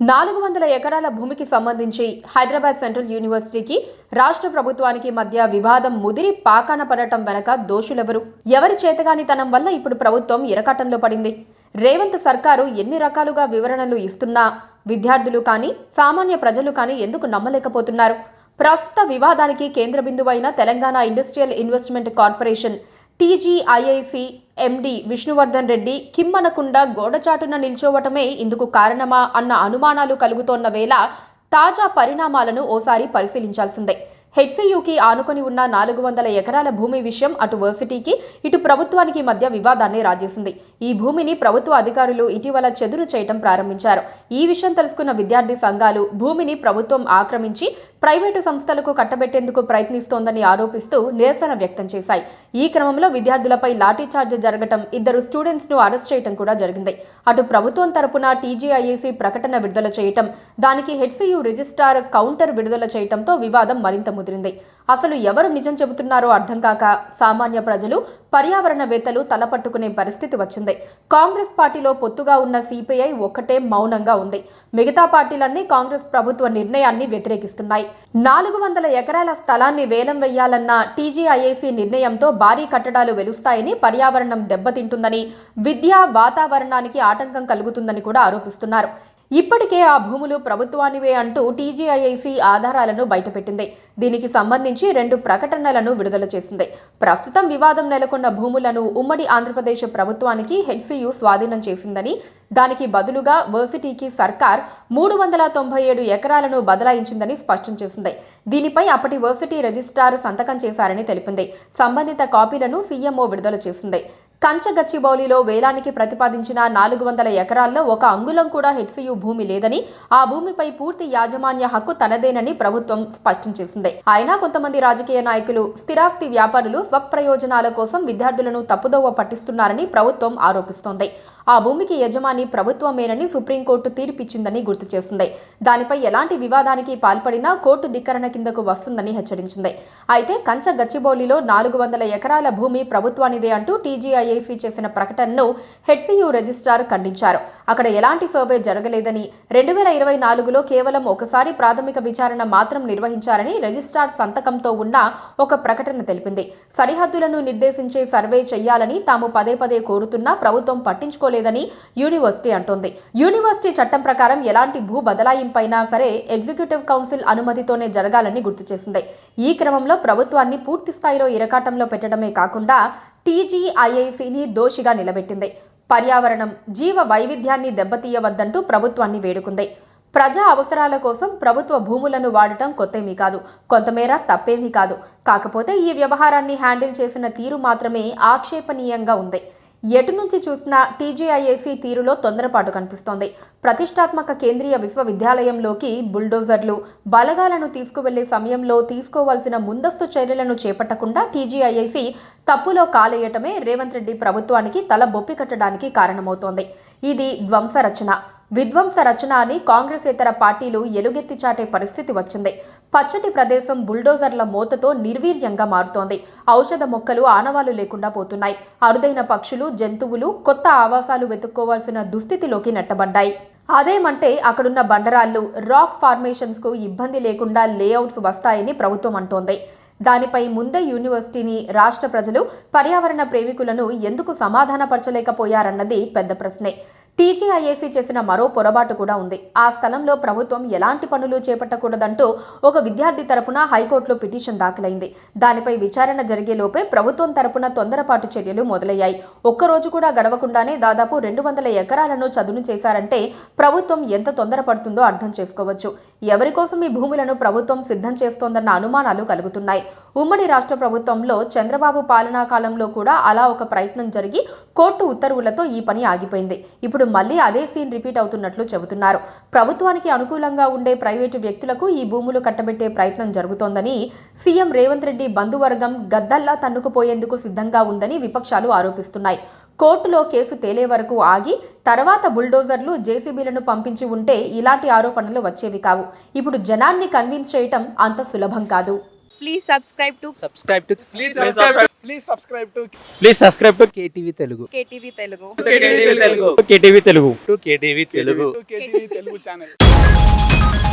400 ఎకరాల భూమికి సంబంధించి హైదరాబాద్ సెంట్రల్ యూనివర్సిటీకి రాష్ట్ర ప్రభుత్వానికి మధ్య వివాదం ముదిరి పాకాన పడటం వెనక దోషులెవరు? ఎవరి చేతగానితనం వల్ల ఇప్పుడు ప్రభుత్వం ఇరకాటంలో పడింది? రేవంత్ సర్కారు ఎన్ని రకాలుగా వివరణలు ఇస్తున్నా విద్యార్థులు కానీ సామాన్య ప్రజలు కానీ ఎందుకు నమ్మలేకపోతున్నారు? ప్రస్తుత వివాదానికి కేంద్ర బిందువైన Telangana industrial investment corporation TGIIC MD Vishnuvardhan Reddy కిమ్మనకుండా గోడచాటున నిల్చోవటమే ఇందుకు కారణమా అన్న అనుమానాలు కలుగుతోన్న వేళ తాజా పరిణామాలను ఓసారి పరిశీలించాల్సిందే. హెచ్సియుకి ఆనుకొని ఉన్న 400 ఎకరాల భూమి విషయం అటు వర్సిటీకి ఇటు ప్రభుత్వానికి మధ్య వివాదాన్ని రాజేసింది. ఈ భూమిని ప్రభుత్వ అధికారులు ఇటీవల చెదురు చేయటం ప్రారంభించారు. ఈ విషయం తెలుసుకున్న విద్యార్థి సంఘాలు భూమిని ప్రభుత్వం ఆక్రమించి ప్రైవేటు సంస్థలకు కట్టబెట్టేందుకు ప్రయత్నిస్తోందని ఆరోపిస్తూ నిరసన వ్యక్తం చేశాయి. ఈ క్రమంలో విద్యార్థులపై లాఠీచార్జ్ జరగటం, 2 స్టూడెంట్స్ ను అరెస్ట్ చేయటం కూడా జరిగింది. అటు ప్రభుత్వం తరపున టీజీఐఏసీ ప్రకటన విడుదల చేయటం, దానికి హెచ్సియు రిజిస్ట్రార్ కౌంటర్ విడుదల చేయటంతో వివాదం మరింత ముదిరింది. అసలు ఎవరు నిజం చెబుతున్నారో అర్థం కాక సామాన్య ప్రజలు, పర్యావరణవేత్తలు తలపట్టుకునే పరిస్థితి వచ్చింది. కాంగ్రెస్ పార్టీలో పొత్తుగా ఉన్న సిపిఐ ఒక్కటే మౌనంగా ఉంది. మిగతా పార్టీలన్నీ కాంగ్రెస్ ప్రభుత్వ నిర్ణయాన్ని వ్యతిరేకిస్తున్నాయి. 400 ఎకరాల స్థలాన్ని వేలం వేయాలన్న టీజీఐఏసీ నిర్ణయంతో భారీ కట్టడాలు వెలుస్తాయని, పర్యావరణం దెబ్బతింటుందని, విద్యా వాతావరణానికి ఆటంకం కలుగుతుందని కూడా ఆరోపిస్తున్నారు. ఇప్పటికే ఆ భూములు ప్రభుత్వానివే అంటూ టీజీఐఐసి ఆధారాలను బయటపెట్టింది. దీనికి సంబంధించి 2 ప్రకటనలను విడుదల చేసింది. ప్రస్తుతం వివాదం నెలకొన్న భూములను ఉమ్మడి ఆంధ్రప్రదేశ్ ప్రభుత్వానికి హెచ్సియు స్వాధీనం చేసిందని, దానికి బదులుగా వర్సిటీకి సర్కార్ 397 ఎకరాలను బదలాయించిందని స్పష్టం చేసింది. దీనిపై అప్పటి వర్సిటీ రిజిస్ట్రార్ సంతకం చేశారని తెలిపింది. సంబంధిత కాపీలను సీఎంఓ విడుదల చేసింది. కంచగచ్చిబౌలిలో వేలానికి ప్రతిపాదించిన 400 ఎకరాల్లో 1 అంగుళం కూడా హెచ్సియు భూమి లేదని, ఆ భూమిపై పూర్తి యాజమాన్య హక్కు తనదేనని ప్రభుత్వం స్పష్టం చేసింది. అయినా కొంతమంది రాజకీయ నాయకులు, స్థిరాస్తి వ్యాపారులు స్వప్రయోజనాల కోసం విద్యార్థులను తప్పుదోవ పట్టిస్తున్నారని ప్రభుత్వం ఆరోపిస్తోంది. ఆ భూమికి యజమాని ప్రభుత్వమేనని సుప్రీంకోర్టు తీర్పిచ్చిందని గుర్తు చేసింది. దానిపై ఎలాంటి వివాదానికి పాల్పడినా కోర్టు ధిక్కరణ కిందకు వస్తుందని హెచ్చరించింది. అయితే కంచగచ్చిబౌలిలో 400 ఎకరాల భూమి ప్రభుత్వానిదే అంటూ టీజీఐఏసీ చేసిన ప్రకటనను హెచ్సియు రిజిస్ట్రార్ ఖండించారు. అక్కడ ఎలాంటి సర్వే జరగలేదని, 2024లో కేవలం ఒకసారి ప్రాథమిక విచారణ మాత్రం నిర్వహించారని రిజిస్ట్రార్ సంతకంతో ఉన్న ఒక ప్రకటన తెలిపింది. సరిహద్దులను నిర్దేశించే సర్వే చేయాలని తాము పదే పదే కోరుతున్నా ప్రభుత్వం పట్టించుకోలేదని యూనివర్సిటీ అంటోంది. యూనివర్సిటీ చట్టం ప్రకారం ఎలాంటి భూ బదలాయింపైనా సరే ఎగ్జిక్యూటివ్ కౌన్సిల్ అనుమతితోనే జరగాలని గుర్తు చేసింది. ఈ క్రమంలో ప్రభుత్వాన్ని పూర్తి స్థాయిలో ఇరకాటంలో పెట్టడమే కాకుండా టీజీఐఐసిని దోషిగా నిలబెట్టింది. పర్యావరణం, జీవ వైవిధ్యాన్ని దెబ్బతీయవద్దంటూ ప్రభుత్వాన్ని వేడుకుంది. ప్రజా అవసరాల కోసం ప్రభుత్వ భూములను వాడటం కొత్తేమీ కాదు, కొంతమేర తప్పేమీ కాదు. కాకపోతే ఈ వ్యవహారాన్ని హ్యాండిల్ చేసిన తీరు మాత్రమే ఆక్షేపణీయంగా ఉంది. ఎటు నుంచి చూసినా టీజీఐఏసీ తీరులో తొందరపాటు కనిపిస్తోంది. ప్రతిష్టాత్మక కేంద్రీయ విశ్వవిద్యాలయంలోకి బుల్డోజర్లు, బలగాలను తీసుకువెళ్లే సమయంలో తీసుకోవాల్సిన ముందస్తు చర్యలను చేపట్టకుండా టీజీఐఏసీ తప్పులో కాలేయటమే రేవంత్ రెడ్డి ప్రభుత్వానికి తల బొప్పి కట్టడానికి కారణమవుతోంది. ఇది విధ్వంస రచన అని కాంగ్రెసేతర పార్టీలు ఎలుగెత్తి చాటే పరిస్థితి వచ్చింది. పచ్చటి ప్రదేశం బుల్డోజర్ల మోతతో నిర్వీర్యంగా మారుతోంది. ఔషధ మొక్కలు ఆనవాలు లేకుండా పోతున్నాయి. అరుదైన పక్షులు, జంతువులు కొత్త ఆవాసాలు వెతుక్కోవాల్సిన దుస్థితిలోకి నెట్టబడ్డాయి. అదేమంటే అక్కడున్న బండరాళ్లు, రాక్ ఫార్మేషన్స్ కు ఇబ్బంది లేకుండా లేఅవుట్స్ వస్తాయని ప్రభుత్వం అంటోంది. దానిపై ముందే యూనివర్సిటీని, రాష్ట్ర ప్రజలు, పర్యావరణ ప్రేమికులను ఎందుకు సమాధానపరచలేకపోయారన్నది పెద్ద ప్రశ్నే. టీజీఐఏసీ చేసిన మరో పొరపాటు కూడా ఉంది. ఆ స్థలంలో ప్రభుత్వం ఎలాంటి పనులు చేపట్టకూడదంటూ ఒక విద్యార్థి తరపున హైకోర్టులో పిటిషన్ దాఖలైంది. దానిపై విచారణ జరిగేలోపే ప్రభుత్వం తరపున తొందరపాటు చర్యలు మొదలయ్యాయి. ఒక్కరోజు కూడా గడవకుండానే దాదాపు 200 ఎకరాలను చదును చేశారంటే ప్రభుత్వం ఎంత తొందరపడుతుందో అర్థం చేసుకోవచ్చు. ఎవరి కోసం ఈ భూములను ప్రభుత్వం సిద్ధం చేస్తోందన్న అనుమానాలు కలుగుతున్నాయి. ఉమ్మడి రాష్ట్ర ప్రభుత్వంలో చంద్రబాబు పాలనా కాలంలో కూడా అలా ఒక ప్రయత్నం జరిగి కోర్టు ఉత్తర్వులతో ఈ పని ఆగిపోయింది. ఇప్పుడు మళ్లీ అదే సీన్ రిపీట్ అవుతున్నట్లు చెబుతున్నారు. ప్రభుత్వానికి అనుకూలంగా ఉండే ప్రైవేటు వ్యక్తులకు ఈ భూములు కట్టబెట్టే ప్రయత్నం జరుగుతోందని, సీఎం రేవంత్ రెడ్డి బంధువర్గం గద్దల్లా తన్నుకుపోయేందుకు సిద్ధంగా ఉందని విపక్షాలు ఆరోపిస్తున్నాయి. కోర్టులో కేసు తేలే వరకు ఆగి తర్వాత బుల్డోజర్లు, జేసీబీలను పంపించి ఉంటే ఇలాంటి ఆరోపణలు వచ్చేవి కావు. ఇప్పుడు జనాన్ని కన్విన్స్ చేయటం అంత సులభం కాదు. Please subscribe to please subscribe to KTV Telugu KTV Telugu KTV Telugu KTV Telugu KTV Telugu channel.